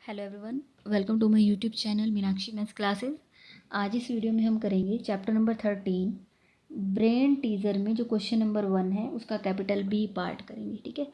Hello everyone, welcome to my YouTube channel Meenakshi maths classes. आज इस video में हम करेंगे चैप्टर नंबर 13 ब्रेन टीजर में जो क्वेश्चन नंबर 1 है उसका कैपिटल बी पार्ट करेंगे। ठीक है,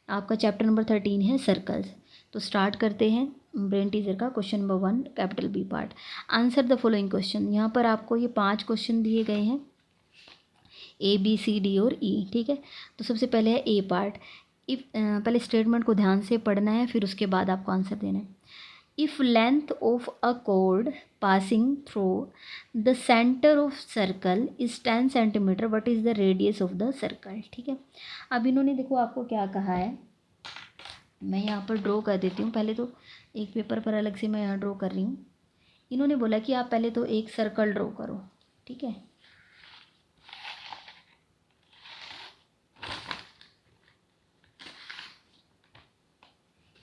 आपका चैप्टर नंबर 13 है सर्कल्स। तो स्टार्ट करते हैं ब्रेन टीजर का question number 1 capital B part. Answer the following question. यहाँ पर आपको ये 5 क्वेश्चन दिए गए हैं, ए बी सी डी और ई। ठीक है, तो सबसे पहले है ए पार्ट। इफ पहले स्टेटमेंट को ध्यान से पढ़ना है, फिर उसके बाद आपको आंसर देना है। If length of a chord passing through the center of circle is 10 centimeter, what is the radius of the circle? ठीक है, अब इन्होंने देखो आपको क्या कहा है, मैं यहाँ पर ड्रॉ कर देती हूँ। पहले तो एक पेपर पर अलग से मैं यहाँ ड्रॉ कर रही हूँ। इन्होंने बोला कि आप पहले तो एक सर्कल ड्रॉ करो। ठीक है,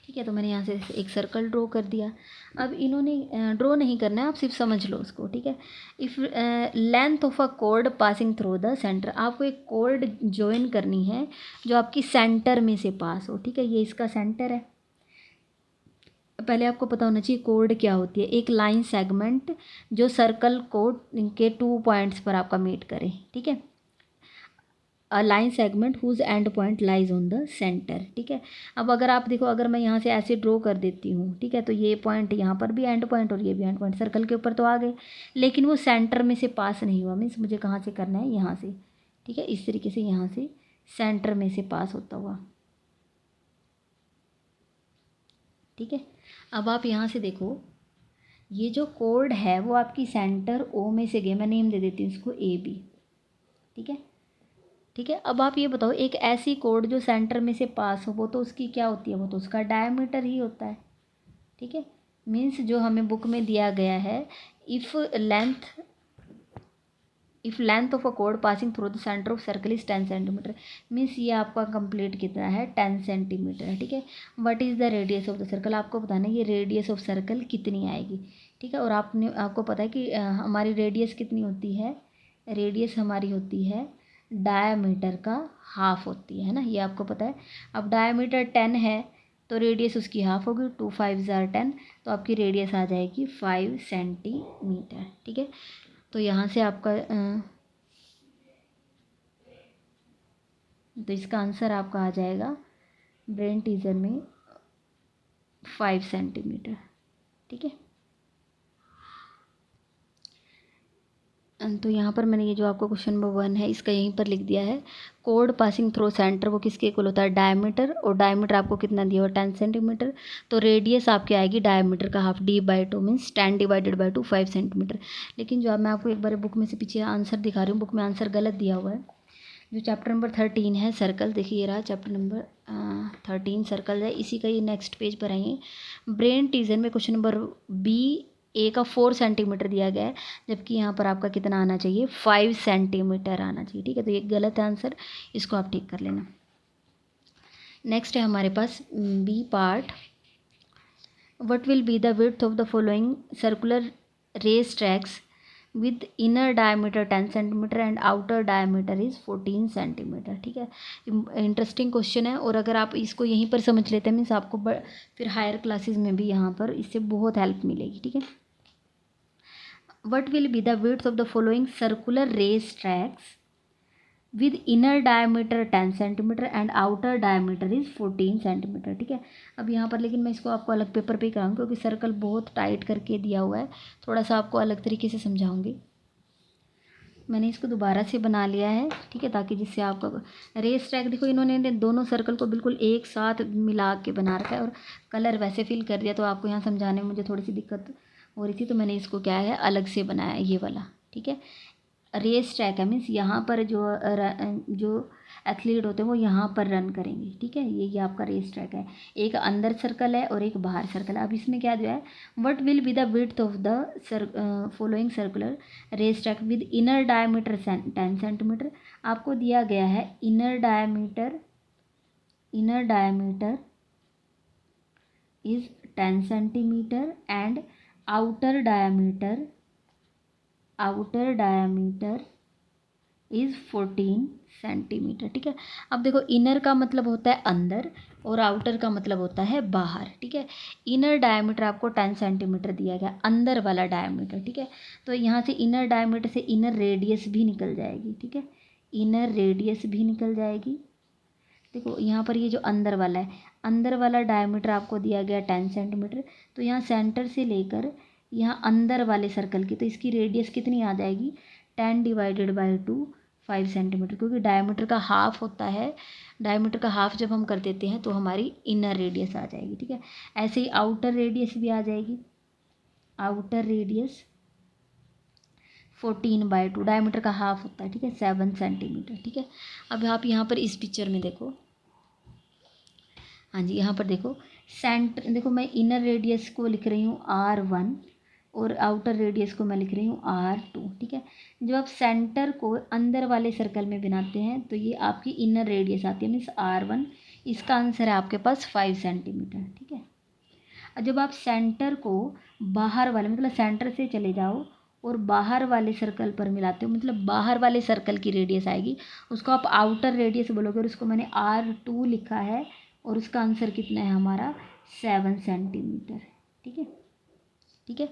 ठीक है, तो मैंने यहाँ से एक सर्कल ड्रॉ कर दिया। अब इन्होंने ड्रॉ नहीं करना है, आप सिर्फ समझ लो उसको। ठीक है, if length of a cord passing through the centre, आपको एक कॉर्ड ज्वाइन करनी है जो आपकी सेंटर में से पास हो। ठीक है, ये इसका सेंटर है। पहले आपको पता होना चाहिए कॉर्ड क्या होती है। एक लाइन सेगमेंट जो सर्कल को के 2 पॉइंट्स पर आपका मीट करे। ठीक है, a line segment whose end point lies on the centre. ठीक है, अब अगर आप देखो, अगर मैं यहाँ से ऐसे ड्रॉ कर देती हूँ, ठीक है, तो ये पॉइंट यहाँ पर भी एंड पॉइंट और ये भी एंड पॉइंट सर्कल के ऊपर तो आ गए, लेकिन वो सेंटर में से पास नहीं हुआ। मीन्स मुझे कहाँ से करना है, यहाँ से। ठीक है, इस तरीके से यहाँ से सेंटर में से पास होता हुआ। ठीक है, अब आप यहाँ से देखो, ये जो कोड है वो आपकी सेंटर ओ में से गए। मैं नेम दे देती हूँ इसको ए बी। ठीक है, ठीक है, अब आप ये बताओ, एक ऐसी कोड जो सेंटर में से पास हो, वो तो उसकी क्या होती है, वो तो उसका डायमीटर ही होता है। ठीक है, मीन्स जो हमें बुक में दिया गया है, if length of a code passing through the centre of circle is 10 centimetre, means ये आपका कंप्लीट कितना है, 10 सेंटीमीटर है। ठीक है, what is the radius of the circle, आपको बताना है ये रेडियस ऑफ सर्कल कितनी आएगी। ठीक है, और आपको पता है कि हमारी रेडियस कितनी होती है, रेडियस हमारी होती है डायामीटर का हाफ होती है ना, ये आपको पता है। अब डायामीटर 10 है तो रेडियस उसकी हाफ होगी, 2 5 10, तो आपकी रेडियस आ जाएगी 5 सेंटीमीटर। ठीक है, तो यहाँ से आपका तो इसका आंसर आपका आ जाएगा ब्रेन टीजर में 5 सेंटीमीटर। ठीक है, तो यहाँ पर मैंने ये जो आपको क्वेश्चन नंबर 1 है इसका यहीं पर लिख दिया है। कोड पासिंग थ्रू सेंटर वो किसके इक्वल होता है, डायमीटर, और डायमीटर आपको कितना दिया हुआ, 10 सेंटीमीटर। तो रेडियस आपकी आएगी डायमीटर का half, d/2 means 10 divided by 2 5 centimetre. लेकिन जो अब मैं आपको एक बार बुक में से पीछे आंसर दिखा रही हूँ, बुक में आंसर गलत दिया हुआ है। जो चैप्टर नंबर 13 है सर्कल, देखिए ये रहा चैप्टर नंबर 13 सर्कल है, इसी का ये नेक्स्ट पेज पर आइए। ब्रेन टीजर में क्वेश्चन नंबर बी ए का 4 सेंटीमीटर दिया गया है, जबकि यहाँ पर आपका कितना आना चाहिए, 5 सेंटीमीटर आना चाहिए। ठीक है, तो ये गलत है आंसर, इसको आप ठीक कर लेना। नेक्स्ट है हमारे पास B part. What will be the width of the following circular race tracks with inner diameter 10 centimetre and outer diameter is 14 centimetre. ठीक है, इंटरेस्टिंग क्वेश्चन है, और अगर आप इसको यहीं पर समझ लेते हैं मीन्स आपको फिर हायर क्लासेस में भी यहाँ पर इससे बहुत हेल्प मिलेगी। ठीक है, what will be the width of the following circular race tracks with inner diameter 10 centimetre and outer diameter is 14 centimetre. ठीक है, अब यहाँ पर लेकिन मैं इसको आपको अलग पेपर पे कराऊँ क्योंकि सर्कल बहुत टाइट करके दिया हुआ है, थोड़ा सा आपको अलग तरीके से समझाऊंगी। मैंने इसको दोबारा से बना लिया है। ठीक है, ताकि जिससे आपका रेस ट्रैक, देखो इन्होंने दोनों सर्कल को बिल्कुल एक साथ मिला के बना रखा है और कलर वैसे फिल कर दिया, तो आपको यहाँ समझाने में मुझे थोड़ी सी दिक्कत हो रही थी, तो मैंने इसको क्या है अलग से बनाया ये वाला। ठीक है, रेस ट्रैक है मीन्स यहाँ पर जो एथलीट होते हैं वो यहाँ पर रन करेंगे। ठीक है, ये आपका रेस ट्रैक है, एक अंदर सर्कल है और एक बाहर सर्कल है। अब इसमें क्या दिया है, what will be the width of the following circular race track with inner diameter 10 centimetre. आपको दिया गया है inner diameter is 10 centimetre and outer diameter is 14 centimetre. ठीक है, अब देखो इनर का मतलब होता है अंदर, और आउटर का मतलब होता है बाहर, ठीक है। इनर डायमीटर आपको 10 सेंटीमीटर दिया गया, अंदर वाला डायमीटर, ठीक है। तो यहाँ से इनर डायमीटर से इनर रेडियस भी निकल जाएगी, ठीक है, इनर रेडियस भी निकल जाएगी। देखो यहाँ पर ये जो अंदर वाला है, अंदर वाला डायमीटर आपको दिया गया 10 सेंटीमीटर, तो यहाँ सेंटर से लेकर यहाँ अंदर वाले सर्कल की, तो इसकी रेडियस कितनी आ जाएगी, 10 डिवाइडेड बाई 2, 5 सेंटीमीटर, क्योंकि डायमीटर का हाफ होता है, डायमीटर का हाफ जब हम कर देते हैं तो हमारी इनर रेडियस आ जाएगी, ठीक है। ऐसे ही आउटर रेडियस भी आ जाएगी, आउटर रेडियस 14/2, डायमीटर का हाफ होता है, ठीक है, 7 सेंटीमीटर, ठीक है। अब आप यहाँ पर इस पिक्चर में देखो, हाँ जी, यहाँ पर देखो सेंटर, देखो मैं इनर रेडियस को लिख रही हूँ R1 और आउटर रेडियस को मैं लिख रही हूँ R2, ठीक है। जब आप सेंटर को अंदर वाले सर्कल में बनाते हैं तो ये आपकी इनर रेडियस आती है, मीन्स R1, इसका आंसर है आपके पास 5 सेंटीमीटर, ठीक है। और जब आप सेंटर को बाहर वाले, मतलब सेंटर से चले जाओ और बाहर वाले सर्कल पर मिलाते हो, मतलब बाहर वाले सर्कल की रेडियस आएगी, उसको आप आउटर रेडियस बोलोगे, और उसको मैंने R2 लिखा है, और उसका आंसर कितना है हमारा 7 सेंटीमीटर, ठीक है, ठीक है।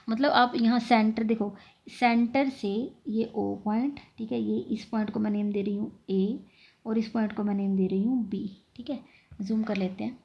मतलब आप यहाँ सेंटर देखो, सेंटर से ये O पॉइंट, ठीक है, ये इस पॉइंट को मैं नेम दे रही हूँ A, और इस पॉइंट को मैं नेम दे रही हूँ B, ठीक है। जूम कर लेते हैं।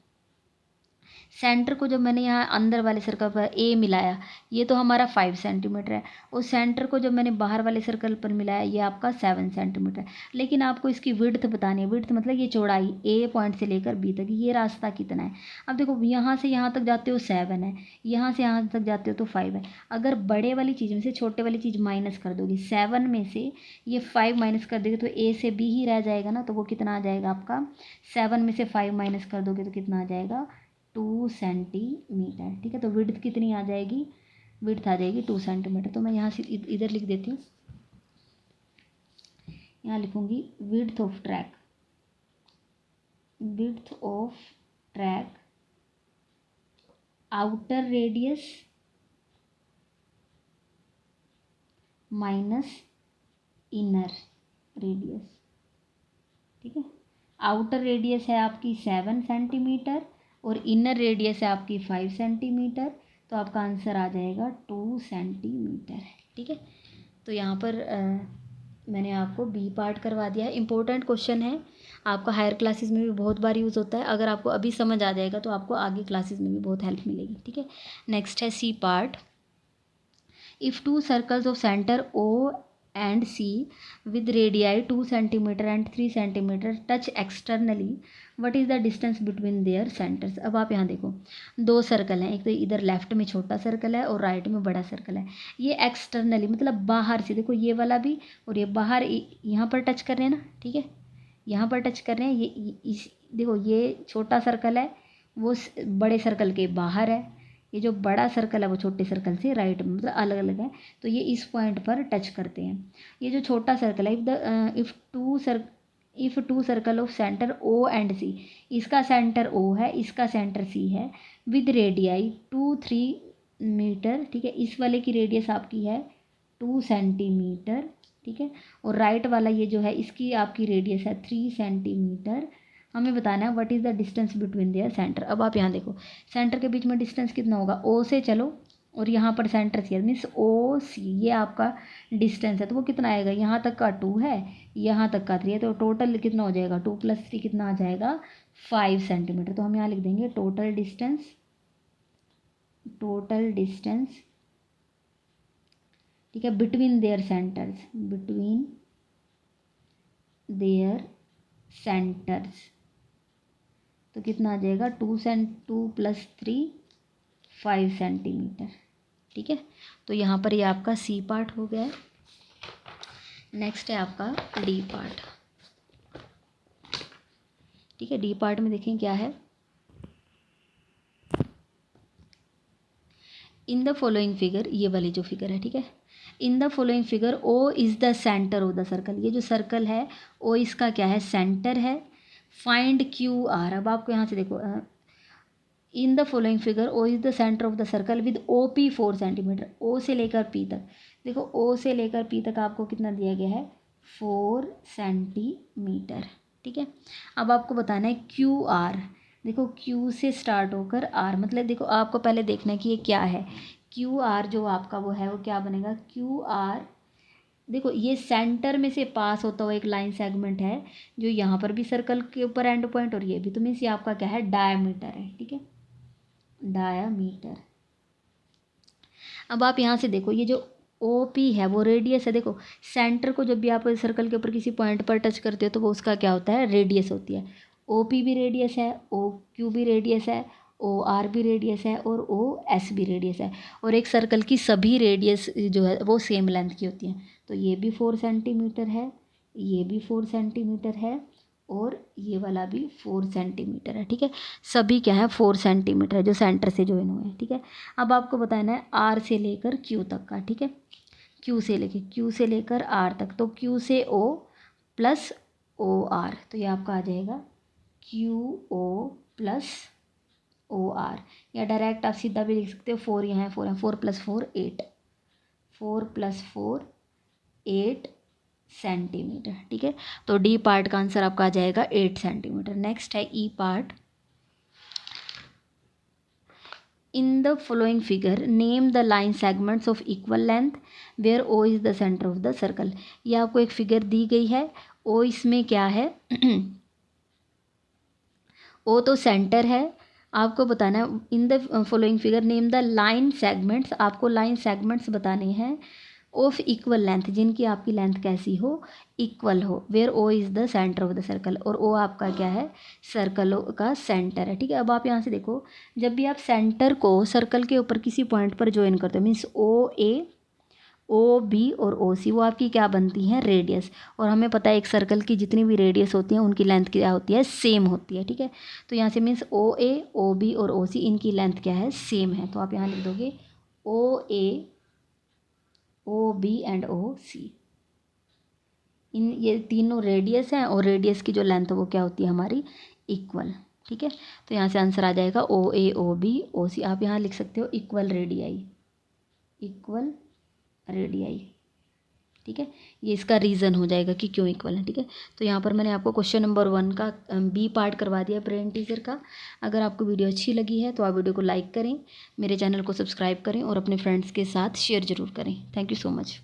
सेंटर को जब मैंने यहाँ अंदर वाले सर्कल पर ए मिलाया, ये तो हमारा 5 सेंटीमीटर है, और सेंटर को जब मैंने बाहर वाले सर्कल पर मिलाया, ये आपका 7 सेंटीमीटर है। लेकिन आपको इसकी विड्थ बतानी है, विड्थ मतलब ये चौड़ाई ए पॉइंट से लेकर बी तक, ये रास्ता कितना है। अब देखो यहाँ से यहाँ तक जाते हो 7 है, यहाँ से यहाँ तक जाते हो तो 5 है। अगर बड़े वाली चीज़ में से छोटे वाली चीज़ माइनस कर दोगे, 7 में से ये 5 माइनस कर दोगे तो ए से बी ही रह जाएगा ना, तो वो कितना आ जाएगा आपका, 7 में से 5 माइनस कर दोगे तो कितना आ जाएगा, 2 सेंटीमीटर, ठीक है। तो विड्थ कितनी आ जाएगी, विड्थ आ जाएगी 2 सेंटीमीटर। तो मैं यहाँ से इधर लिख देती हूँ, यहाँ लिखूँगी width of track, width of track outer radius minus inner radius, ठीक है। आउटर रेडियस है आपकी 7 सेंटीमीटर और इनर रेडियस है आपकी 5 सेंटीमीटर, तो आपका आंसर आ जाएगा 2 सेंटीमीटर, ठीक है। तो यहाँ पर मैंने आपको बी पार्ट करवा दिया है। इंपॉर्टेंट क्वेश्चन है, आपका हायर क्लासेस में भी बहुत बार यूज़ होता है। अगर आपको अभी समझ आ जाएगा तो आपको आगे क्लासेस में भी बहुत हेल्प मिलेगी, ठीक है। नेक्स्ट है C part. If 2 circles of centre O and C with radii 2 centimeter and 3 centimeter touch externally, what is the distance between their centers। अब आप यहाँ देखो, 2 सर्कल हैं, एक तो इधर लेफ्ट में छोटा सर्कल है और राइट में बड़ा सर्कल है। ये एक्सटर्नली मतलब बाहर से, देखो ये वाला भी और ये बाहर यहाँ पर टच कर रहे हैं ना, ठीक है, यहाँ पर टच कर रहे हैं। ये इस देखो, ये छोटा सर्कल है, वो बड़े सर्कल के बाहर है, ये जो बड़ा सर्कल है वो छोटे सर्कल से राइट में, मतलब अलग अलग है, तो ये इस पॉइंट पर टच करते हैं। ये जो छोटा सर्कल है, if two circle of centre O and C, इसका सेंटर O है, इसका सेंटर C है, विद रेडियाई 2-3 मीटर, ठीक है, इस वाले की रेडियस आपकी है 2 सेंटीमीटर, ठीक है, और राइट वाला ये जो है इसकी आपकी रेडियस है 3 सेंटीमीटर। हमें बताना है what is the distance between their centre. अब आप यहाँ देखो, सेंटर के बीच में डिस्टेंस कितना होगा, O से चलो और यहाँ पर सेंटर सी है, मीन्स OC, ये आपका डिस्टेंस है, तो वो कितना आएगा, यहाँ तक का 2 है, यहाँ तक का 3 है, तो टोटल कितना हो जाएगा, 2 + 3 कितना आ जाएगा, 5 सेंटीमीटर। तो हम यहाँ लिख देंगे टोटल डिस्टेंस, ठीक है, बिटवीन देयर सेंटर्स, तो कितना आ जाएगा, 2 + 3 5 सेंटीमीटर, ठीक है। तो यहाँ पर ये आपका सी पार्ट हो गया है। नेक्स्ट है आपका डी पार्ट, ठीक है। डी पार्ट में देखें क्या है, इन द फॉलोइंग फिगर, ये वाली जो फिगर है, ठीक है, इन the following figure O is the centre of the circle, ये जो सर्कल है O इसका क्या है, सेंटर है। फाइंड QR, अब आपको यहाँ से देखो, इन the following figure O is the centre of the circle with OP 4 centimetre, O से लेकर P तक, देखो O से लेकर P तक आपको कितना दिया गया है, 4 सेंटीमीटर, ठीक है। अब आपको बताना है QR, देखो क्यू से स्टार्ट होकर आर, मतलब देखो आपको पहले देखना है कि ये क्या है। क्यू आर जो आपका वो है वो क्या बनेगा, क्यू आर। देखो ये सेंटर में से पास होता हुआ एक लाइन सेगमेंट है जो यहाँ पर भी सर्कल के ऊपर एंड पॉइंट, और ये भी, तो मीन्स ये आपका क्या है, डायामीटर है। ठीक है, डायामीटर। अब आप यहाँ से देखो ये जो ओ पी है वो रेडियस है। देखो सेंटर को जब भी आप सर्कल के ऊपर किसी पॉइंट पर टच करते हो तो वो उसका क्या होता है, रेडियस होती है। ओ पी भी रेडियस है, ओ क्यू भी रेडियस है, ओ आर भी रेडियस है, और ओ एस भी रेडियस है। और एक सर्कल की सभी रेडियस जो है वो सेम लेंथ की होती हैं। तो ये भी 4 सेंटीमीटर है, ये भी 4 सेंटीमीटर है, और ये वाला भी 4 सेंटीमीटर है। ठीक है, सभी क्या है, 4 सेंटीमीटर है जो सेंटर से ज्वाइन हुए हैं। ठीक है, अब आपको बताना है आर से लेकर क्यू तक का। ठीक है, क्यू से लेकर आर तक, तो क्यू से ओ प्लस ओ आर, तो ये आपका आ जाएगा Q O plus O R, या डायरेक्ट आप सीधा भी लिख सकते हो। 4 यहाँ है, 4 है, 4 + 4 8, 4 + 4 8 सेंटीमीटर। ठीक है, तो डी पार्ट का आंसर आपका आ जाएगा 8 सेंटीमीटर। नेक्स्ट है E part. In the following figure name the line segments of equal length where O is the centre of the circle. ये आपको एक फिगर दी गई है, ओ इसमें क्या है ओ तो सेंटर है। आपको बताना है इन the following figure name the line segments, आपको लाइन सेगमेंट्स बताने हैं ऑफ इक्वल लेंथ, जिनकी आपकी लेंथ कैसी हो, इक्वल हो, where O is the centre of the circle, और ओ आपका क्या है, सर्कल का सेंटर है। ठीक है, अब आप यहाँ से देखो, जब भी आप सेंटर को सर्कल के ऊपर किसी पॉइंट पर ज्वाइन करते हो, मीन्स ओ ए, ओ बी और ओ सी, वो आपकी क्या बनती हैं, रेडियस। और हमें पता है एक सर्कल की जितनी भी रेडियस होती हैं उनकी लेंथ क्या होती है, सेम होती है। ठीक है, तो यहाँ से मीन्स ओ ए, ओ बी और ओ सी, इनकी लेंथ क्या है, सेम है। तो आप यहाँ लिख दोगे ओ ए, ओ बी एंड ओ सी, इन ये तीनों रेडियस हैं, और रेडियस की जो लेंथ है वो क्या होती है हमारी, इक्वल। ठीक है, तो यहाँ से आंसर आ जाएगा ओ ए, ओ बी, ओ सी। आप यहाँ लिख सकते हो इक्वल रेडियाई, इक्वल रेडियाई। ठीक है, ये इसका रीज़न हो जाएगा कि क्यों इक्वल है। ठीक है, तो यहाँ पर मैंने आपको क्वेश्चन नंबर 1 का बी पार्ट करवा दिया ब्रेन टीजर का। अगर आपको वीडियो अच्छी लगी है तो आप वीडियो को लाइक करें, मेरे चैनल को सब्सक्राइब करें, और अपने फ्रेंड्स के साथ शेयर ज़रूर करें। Thank you so much.